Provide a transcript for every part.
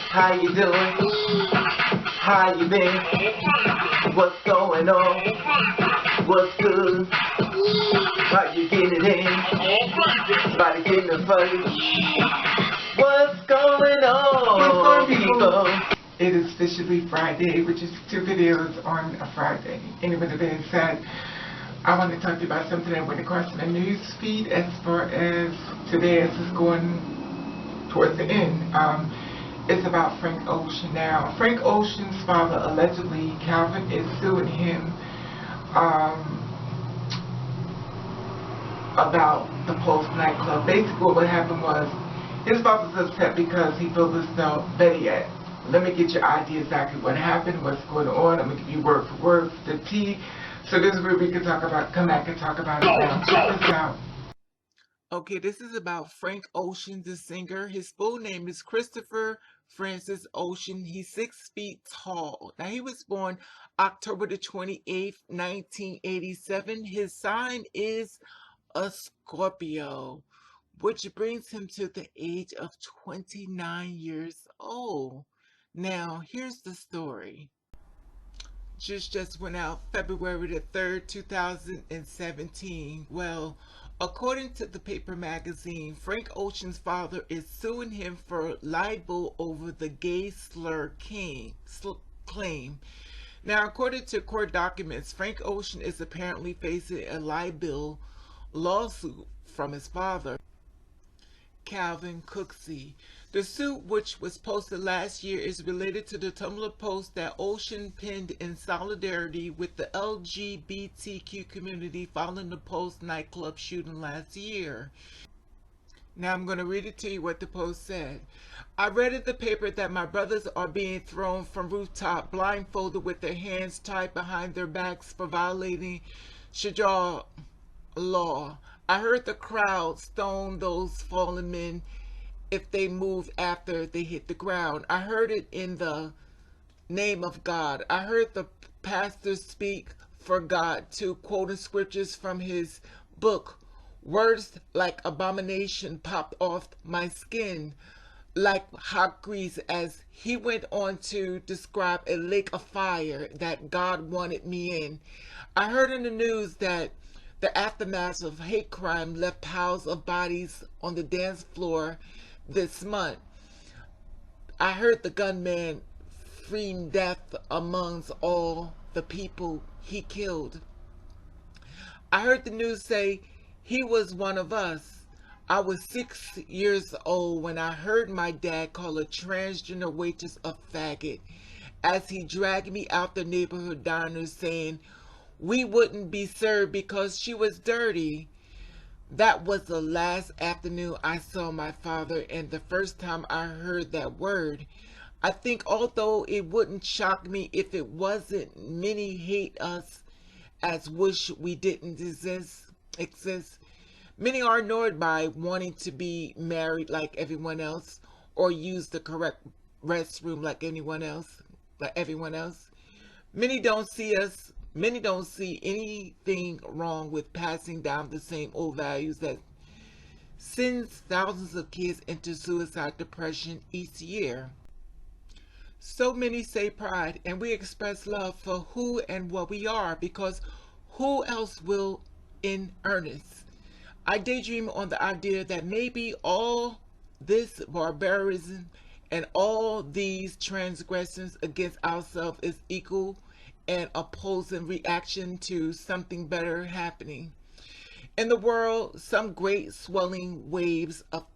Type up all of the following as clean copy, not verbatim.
How you doing? How you been? What's going on? What's good? How you getting it in? Body getting the fuzzy. What's going on, people? It is officially Friday, which is 2 videos on a Friday. Anyway, with that being said, I want to talk to you about something that went across my news feed as far as today as it's going towards the end. It's about Frank Ocean. Now, Frank Ocean's father, allegedly, Calvin, is suing him about the Post nightclub. Basically, what happened was his father was upset because he feels as though, better yet, let me get your idea exactly what happened, what's going on. I'm going to give you word for word, the tea. So this is where we can talk about, come back and talk about it now. Check this out. Okay, this is about Frank Ocean, the singer. His full name is Christopher Francis Ocean. He's 6 feet tall. Now, he was born October the 28th, 1987. His sign is a Scorpio, which brings him to the age of 29 years old. Now, here's the story. Just went out February the 3rd, 2017. Well, according to the paper magazine, Frank Ocean's father is suing him for libel over the gay slur claim. Now, according to court documents, Frank Ocean is apparently facing a libel lawsuit from his father, Calvin Cooksey. The suit, which was posted last year, is related to the Tumblr post that Ocean penned in solidarity with the LGBTQ community following the Post nightclub shooting last year. Now I'm going to read it to you what the post said. I read in the paper that my brothers are being thrown from rooftop blindfolded with their hands tied behind their backs for violating Sharia law. I heard the crowd stone those fallen men if they moved after they hit the ground. I heard it in the name of God. I heard the pastor speak for God too, quoting scriptures from his book. Words like abomination popped off my skin like hot grease as he went on to describe a lake of fire that God wanted me in. I heard in the news that the aftermath of hate crime left piles of bodies on the dance floor this month. I heard the gunman freeing death amongst all the people he killed. I heard the news say he was one of us. I was 6 years old when I heard my dad call a transgender waitress a faggot as he dragged me out the neighborhood diner saying we wouldn't be served because she was dirty. That was the last afternoon I saw my father and the first time I heard that word. I think although it wouldn't shock me if it wasn't, many hate us as wish we didn't exist. Many are annoyed by wanting to be married like everyone else or use the correct restroom like everyone else. Many don't see anything wrong with passing down the same old values that sends thousands of kids into suicide depression each year. So many say pride, and we express love for who and what we are, because who else will in earnest? I daydream on the idea that maybe all this barbarism and all these transgressions against ourselves is equal and opposing reaction to something better happening. In the world, some great swelling waves of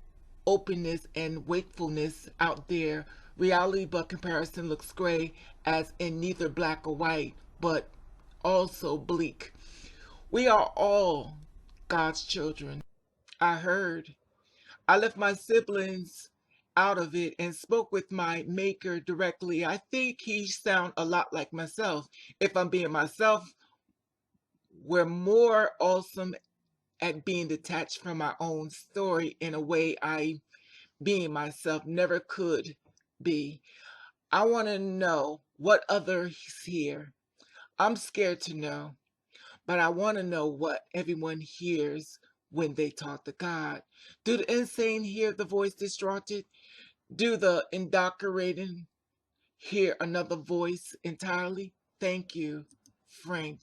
openness and wakefulness out there. Reality but comparison looks gray, as in neither black or white, but also bleak. We are all God's children. I heard. I left my siblings out of it and spoke with my maker directly. I think he sound a lot like myself. If I'm being myself, we're more awesome at being detached from my own story in a way I, being myself, never could be. I want to know what others hear. I'm scared to know, but I want to know what everyone hears when they talk to God. Do the insane hear the voice distorted? do the indoctrinating, hear another voice entirely. Thank you, Frank.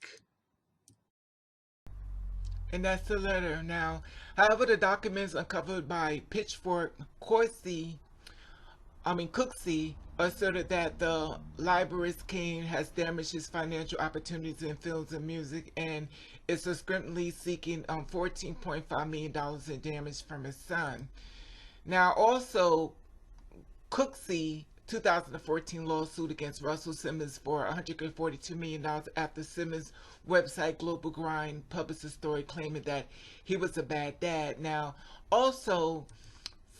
And that's the letter. Now, however, the documents uncovered by Pitchfork, Cooksey asserted that the libelous king has damaged his financial opportunities in films and music and is subsequently seeking $14.5 million in damage from his son. Now, also, Cooksey 2014 lawsuit against Russell Simmons for $142 million after Simmons' website Global Grind published a story claiming that he was a bad dad. Now, also,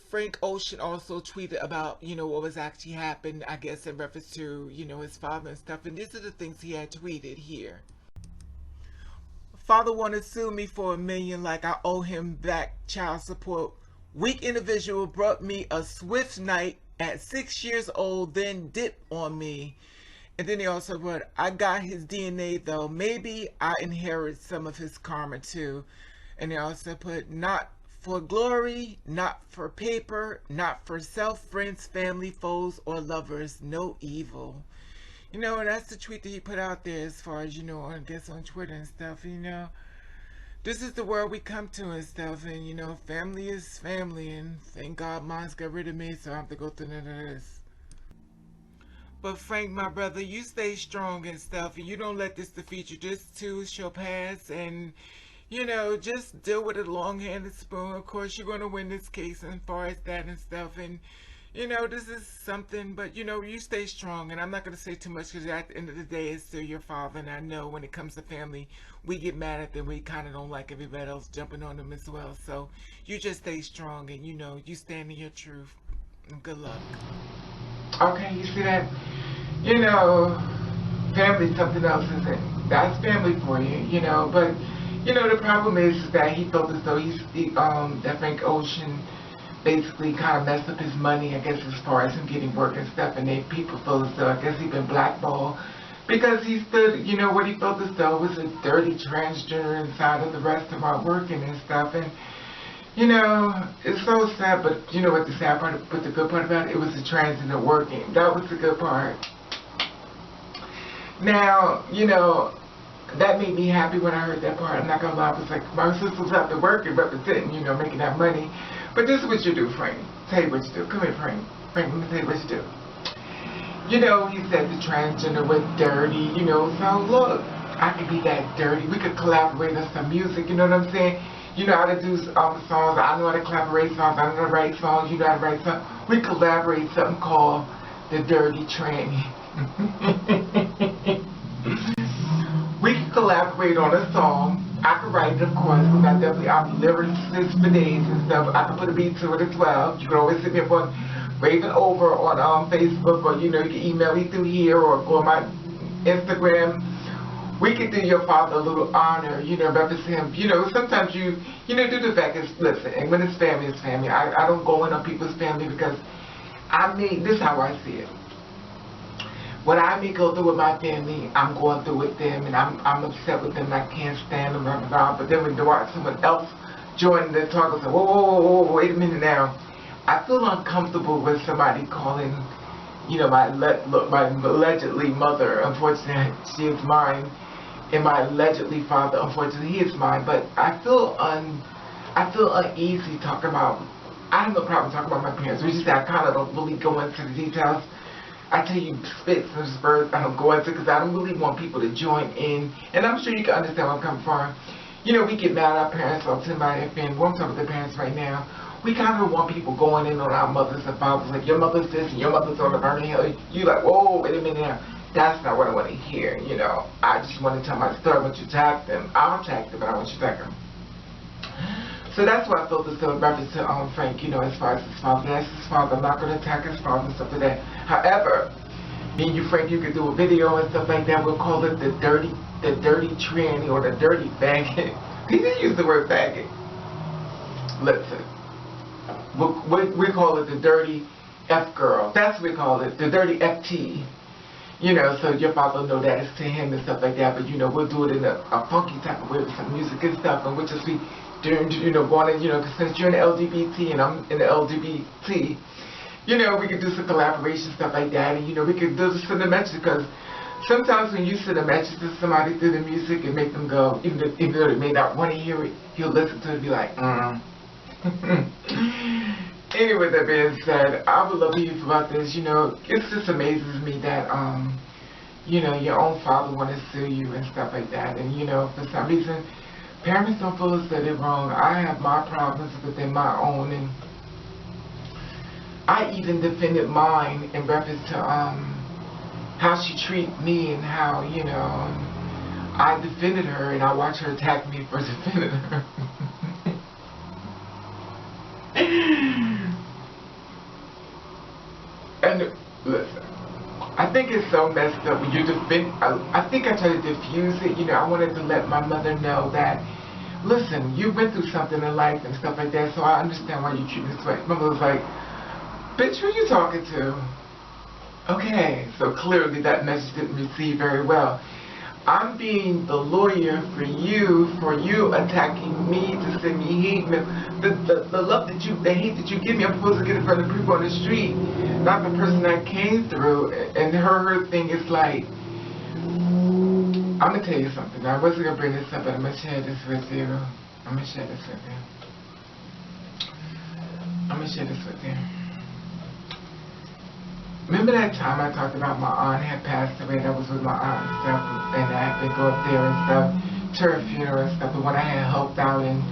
Frank Ocean also tweeted about, what was actually happened, I guess, in reference to, his father and stuff. And these are the things he had tweeted here. Father want to sue me for $1 million like I owe him back child support. Weak individual brought me a swift night at 6 years old, then dipped on me. And then he also wrote, I got his DNA though. Maybe I inherit some of his karma too. And he also put, not for glory, not for paper, not for self, friends, family, foes, or lovers, no evil. And that's the tweet that he put out there as far as, I guess on Twitter and stuff, This is the world we come to and stuff, and, family is family, and thank God mine's got rid of me, so I have to go through none of this. But Frank, my brother, you stay strong and stuff, and you don't let this defeat you. This too shall pass, and just deal with a long-handed spoon. Of course, you're going to win this case as far as that and stuff. And, this is something, but, you stay strong. And I'm not going to say too much because at the end of the day, it's still your father. And I know when it comes to family, we get mad at them. We kind of don't like everybody else jumping on them as well. So you just stay strong and, you stand in your truth. And good luck. Okay, you see that? Family's something else, isn't it? That's family for you, but... the problem is that he felt as though that Frank Ocean basically kind of messed up his money, I guess, as far as him getting work and stuff, and people feel as though, I guess, he's been blackballed because he stood, what he felt as though was a dirty transgender inside of the restaurant working and stuff, and, it's so sad, but what the sad part, but the good part about it, it was the transgender working. That was the good part. Now, that made me happy when I heard that part. I'm not gonna lie, I was like, my sister's out there working, representing, making that money. But this is what you do, Frank. Tell you what you do. Come here, Frank. Frank, let me tell you what you do. He said the transgender was dirty, so look, I could be that dirty. We could collaborate on some music, you know what I'm saying? You know how to do songs, I know how to collaborate songs, I know how to write songs, you know how to write songs. We collaborate something called the Dirty Tranny. We can collaborate on a song. I can write it, of course, because I'm lyricist for days and stuff. I can put a beat to it as well. You can always hit me up on Raven Over on Facebook, or you can email me through here, or go on my Instagram. We can do your father a little honor, represent him. Sometimes you do the fact is, listen, and when it's family, it's family. I don't go in on people's family because this is how I see it. What I may go through with my family, I'm going through with them, and I'm upset with them, and I can't stand them, blah, blah, blah. But then when someone else join the talk and say, whoa, wait a minute now. I feel uncomfortable with somebody calling, my allegedly mother, unfortunately, she is mine, and my allegedly father, unfortunately, he is mine. But I feel uneasy talking about, I have no problem talking about my parents. We just, I kind of don't really go into the details. I tell you, spits and spurs, I don't go into because I don't really want people to join in. And I'm sure you can understand where I'm coming from. We get mad at our parents or somebody at family. Well, I'm talking to the parents right now. We kind of want people going in on our mothers and fathers, like your mother's this and your mother's on the burning hill. You like, whoa, wait a minute now. That's not what I want to hear, I just want to tell my story. I want you to attack them. I'll attack them, but I want you to attack them. So that's why I felt this in reference to Frank, as far as his father. That's his father. I'm not going to attack his father and stuff like that. However, me and you, Frank, you could do a video and stuff like that. We'll call it the dirty tranny or the dirty faggot. He didn't use the word faggot. Listen. We call it the dirty F girl. That's what we call it. The dirty FT. So your father will know that it's to him and stuff like that. But, we'll do it in a funky type of way with some music and stuff. And we'll just be, going in, because since you're in the LGBT and I'm in the LGBT, you know, we could do some collaboration stuff like that, and you know, we could do send a message, because sometimes when you send a message to somebody through the music, it makes them go, even though they may not want to hear it, he'll listen to it and be like, Anyway, that being said, I would love to hear about this. You know, it just amazes me that, you know, your own father want to sue you and stuff like that. And, you know, for some reason, parents don't feel as though they're wrong. I have my problems within my own, and I even defended mine in reference to how she treated me and how, you know, I defended her, and I watched her attack me for defending her. And listen, I think it's so messed up when you defend. I think I tried to diffuse it. You know, I wanted to let my mother know that, listen, you went through something in life and stuff like that, so I understand why you treat me this way. My mother was like, bitch, who are you talking to? Okay, so clearly that message didn't receive very well. I'm being the lawyer for you attacking me to send me hate mail. The love that you, the hate that you give me, I'm supposed to get in front of people on the street, not the person I came through. And her thing is like, I'm gonna tell you something. I wasn't gonna bring this up, but I'm gonna share this with you. I'm gonna share this with you. Remember that time I talked about my aunt had passed away? That was with my aunt and stuff, and I had to go up there and stuff to her funeral and stuff. But when I had helped out, and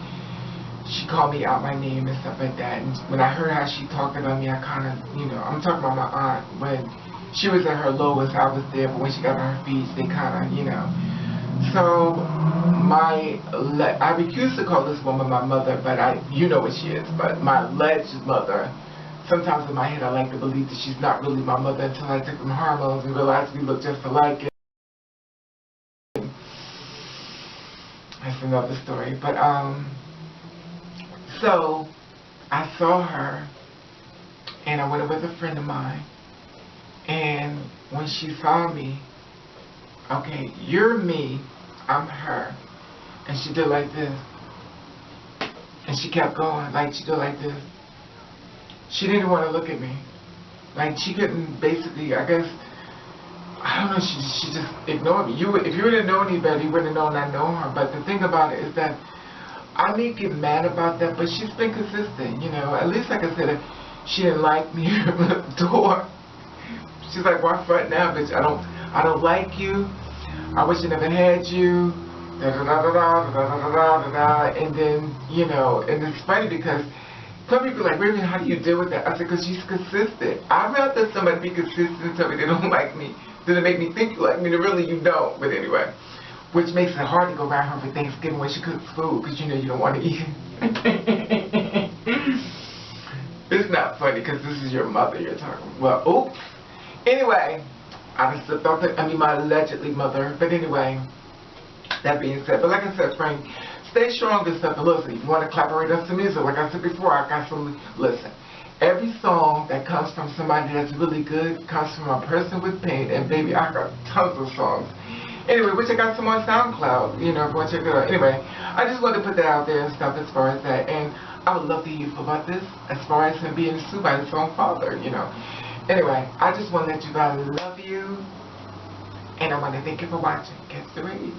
she called me out my name and stuff like that, and when I heard how she talked about me, I kind of, you know, I'm talking about my aunt when she was at her lowest, I was there, but when she got on her feet, they kind of, you know. So I refuse to call this woman my mother, but you know what she is. But my alleged mother. Sometimes in my head I like to believe that she's not really my mother until I took some hormones and realized we look just alike. That's another story. But so I saw her, and I went with a friend of mine, and when she saw me, okay, you're me, I'm her, and she did like this, and she kept going, like she did like this. She didn't want to look at me. Like, she couldn't, basically, I guess, I don't know, she just ignored me. If you would have known any better, you would have known I know her. But the thing about it is that I may get mad about that, but she's been consistent, you know. At least, like I said, if she didn't like me at the door, she's like, why front now, bitch? I don't like you. I wish I never had you. Da-da-da-da-da-da-da-da-da-da. And then, you know, and it's funny because some people are like, Raven, how do you deal with that? I said, because she's consistent. I'd rather somebody be consistent and tell me they don't like me than to make me think you like me, and really you don't. But anyway, which makes it hard to go around her for Thanksgiving when she cooks food, because you know you don't want to eat it. It's not funny because this is your mother you're talking. Well, oops. Anyway, I just slipped off my allegedly mother. But anyway, that being said, but like I said, Frank, stay strong and stuff. And listen, if you want to collaborate on some music, like I said before, I got some. Listen, every song that comes from somebody that's really good comes from a person with pain. And baby, I got tons of songs. Anyway, which I got some on SoundCloud. You know, if you want to check it out. Anyway, I just wanted to put that out there and stuff as far as that. And I would love to hear you about this as far as him being sued by his own father. You know. Anyway, I just want to let you guys love you. And I want to thank you for watching. Catch the radio.